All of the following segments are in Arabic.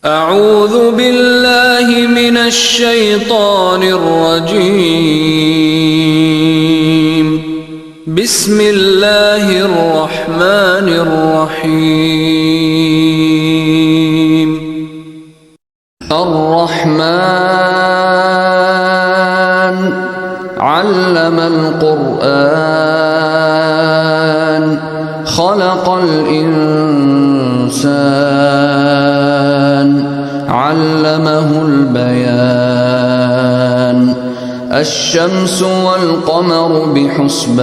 أعوذ بالله من الشيطان الرجيم. بسم الله الرحمن الرحيم. الرحمن علم القرآن خلق الإنسان علمه البيان الشمس والقمر بحسبان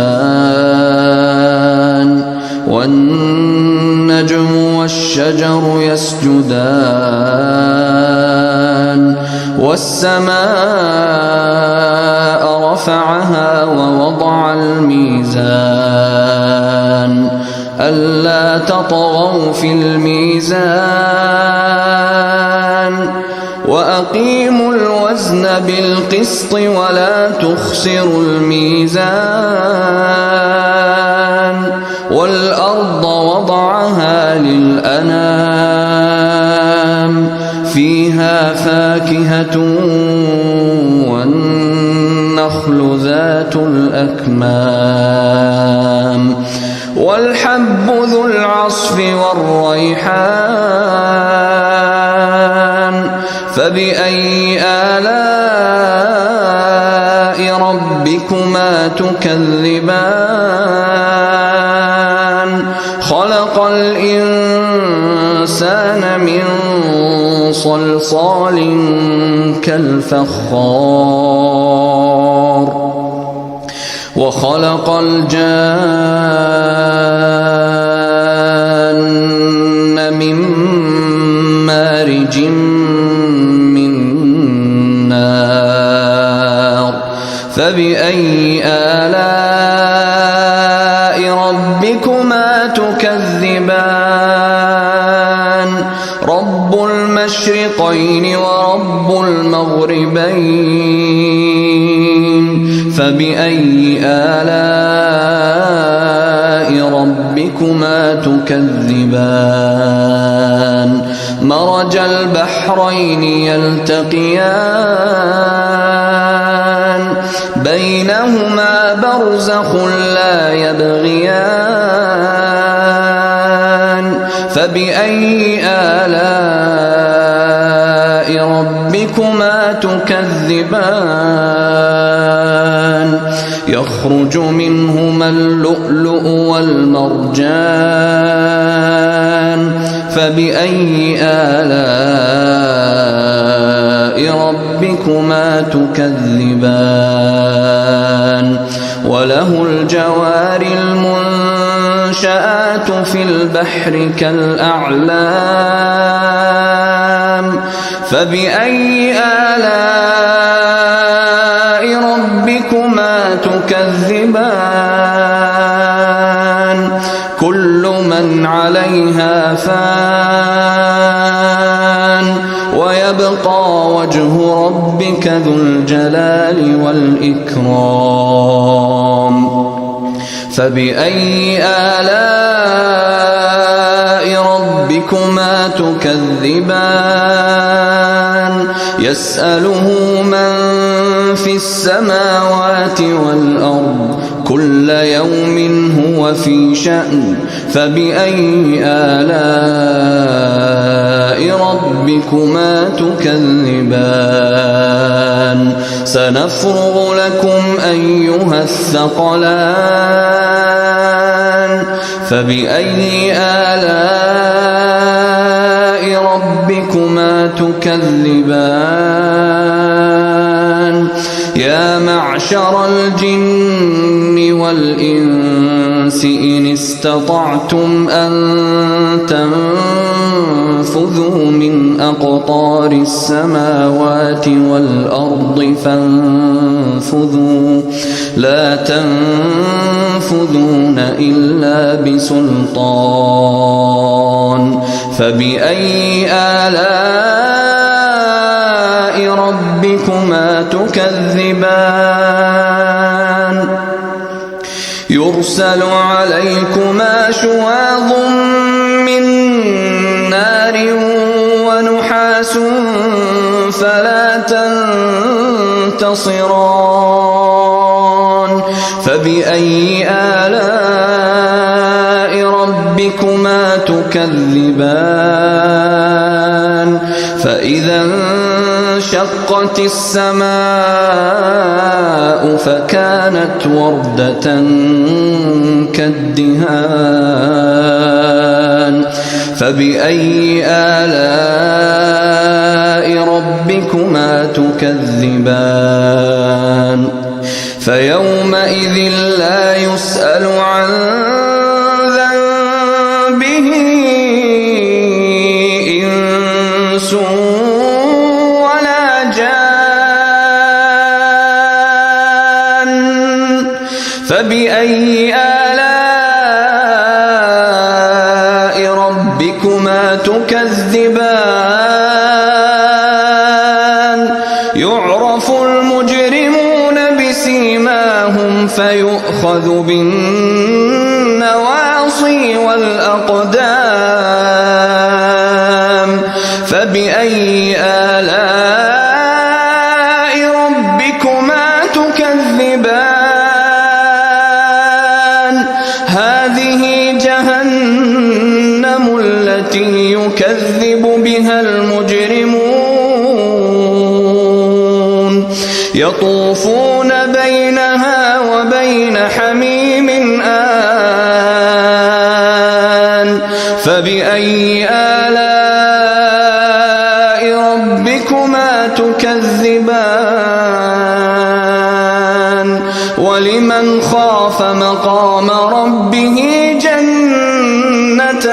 والنجم والشجر يسجدان والسماء رفعها ووضع الميزان ألا تطغوا في الميزان وأقيموا الوزن بالقسط ولا تخسروا الميزان والأرض وضعها للأنام فيها فاكهة والنخل ذات الأكمام والحب ذو العصف والريحان فبأي آلاء ربكما تكذبان خلق الإنسان من صلصال كالفخار وخلق الجان من مارج من نار فبأي آلاء ربكما تكذبان رب المشرقين ورب المغربين فبأي آلاء ربكما تكذبان مرج البحرين يلتقيان بينهما برزخ لا يبغيان فبأي آلاء ربكما تكذبان يخرج منهما اللؤلؤ والمرجان فبأي آلاء ربكما تكذبان وله الجوار المنشآت في البحر كالأعلام فبأي آلاء ربكما تكذبان كل من عليها فان ويبقى وجه ربك ذو الجلال والإكرام فبأي آلاء ربكما تكذبان يسأله من في السماوات والأرض كل يوم هو في شأن فبأي آلاء ربكما تكذبان سنفرغ لكم أيها الثقلان فبأي آلاء ربكما تكذبان يا معشر الجن والإنس إن استطعتم أن تنفذوا من أقطار السماوات والأرض فانفذوا لا تنفذون إلا بسلطان فبأي آلاء ربكما تكذبان يرسل عليكما شواظ من نار ونحاس نحاس فلا تنتصران فبأي آلاء ربكما تكذبان فإذا انشقت السماء فكانت وردة كالدهان فبأي آلاء ربكما تكذبان فيومئذ لا يسأل عن ذنبه إنس ولا جان فبأي آلاء ربكما تكذبان يعرف المجرمون بسيماهم فيؤخذ بالنواصي والأقدام فبأي آلاء ربكما تكذبان هذه جهنم التي يكذب بها المجرمون يطوفون بينها وبين حميم آن فبأي آلاء ربكما تكذبان ولمن خاف مقام ربه جنتان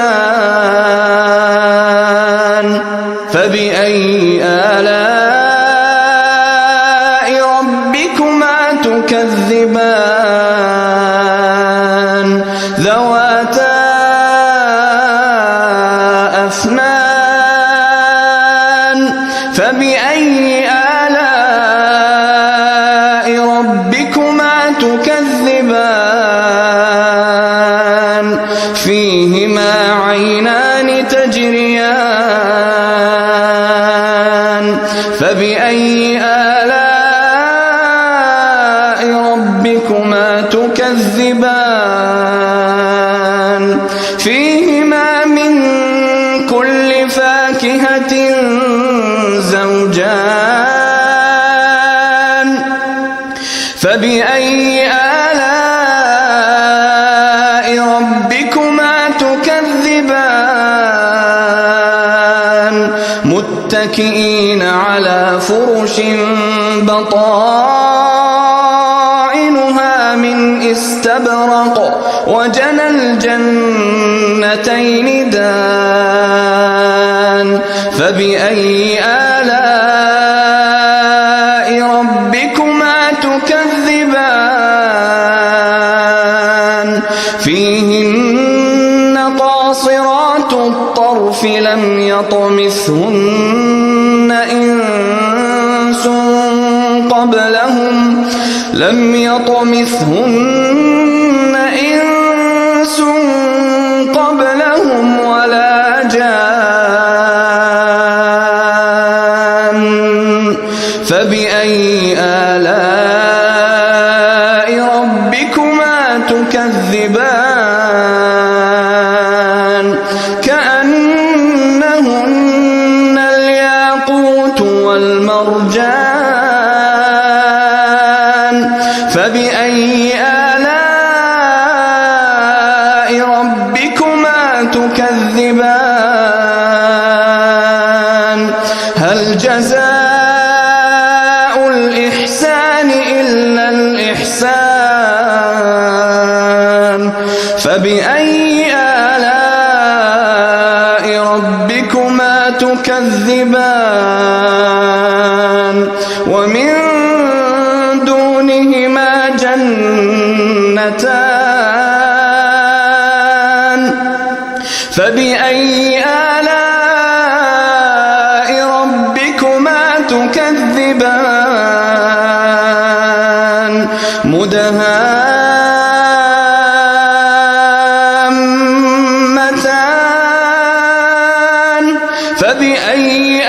فبأي آلاء ربكما تكذبان ذواتا أفنان فبأي آلاء ربكما تكذبان فيهما عينان تجريان فبأي آلاء ربكما تكذبان فيهما من كل فاكهة زوجان فبأي آلاء ربكما تكذبان متكئين على فرش بطائنها من استبرق وجنى الجنتين دان فبأي آلاء ربكما تكذبان فيهن قاصرات الطرف لم يطمثهن إنس قبلهم ولا جان فبأي آلاء ربكما تكذبان كأنهن الياقوت والمرجان فبأي آلاء ربكما تكذبان هل جزاء الإحسان إلا الإحسان فبأي آلاء ربكما تكذبان ومن دونهما جنتان فبأي آلاء ربكما تكذبان مدهامتان فبأي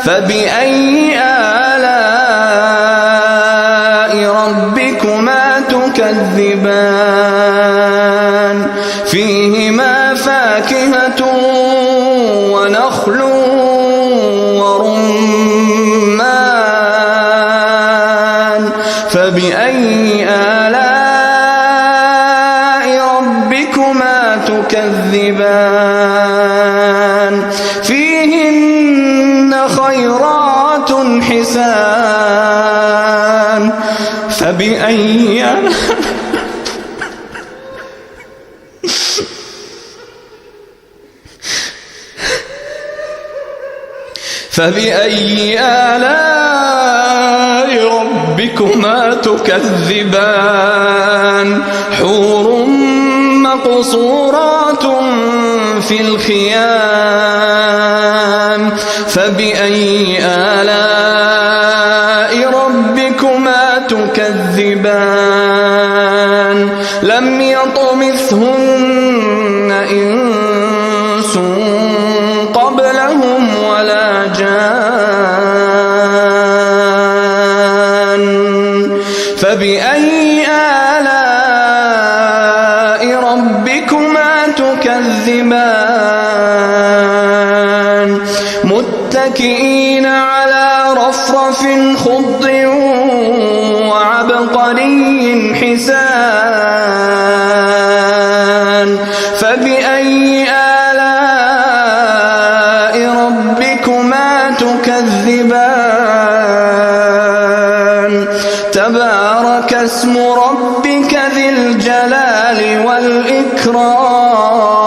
فبأي آلاء ربكما تكذبان فيهما فاكهة ونخل ورمان فبأي آلاء ربكما تكذبان فيهن خيرات حسان فبأي آلاء ربكما تكذبان حور مقصورات في الخيام فبأي آلاء ربكما تكذبان لم يطمثهن إنس قبلهم ولا جان فبأي آلاء ربكما تكذبان متكئين على رفرف خضر وعبقري حسان فبأي آلاء ربكما تكذبان تبارك اسم ربك ذي الجلال والإكرام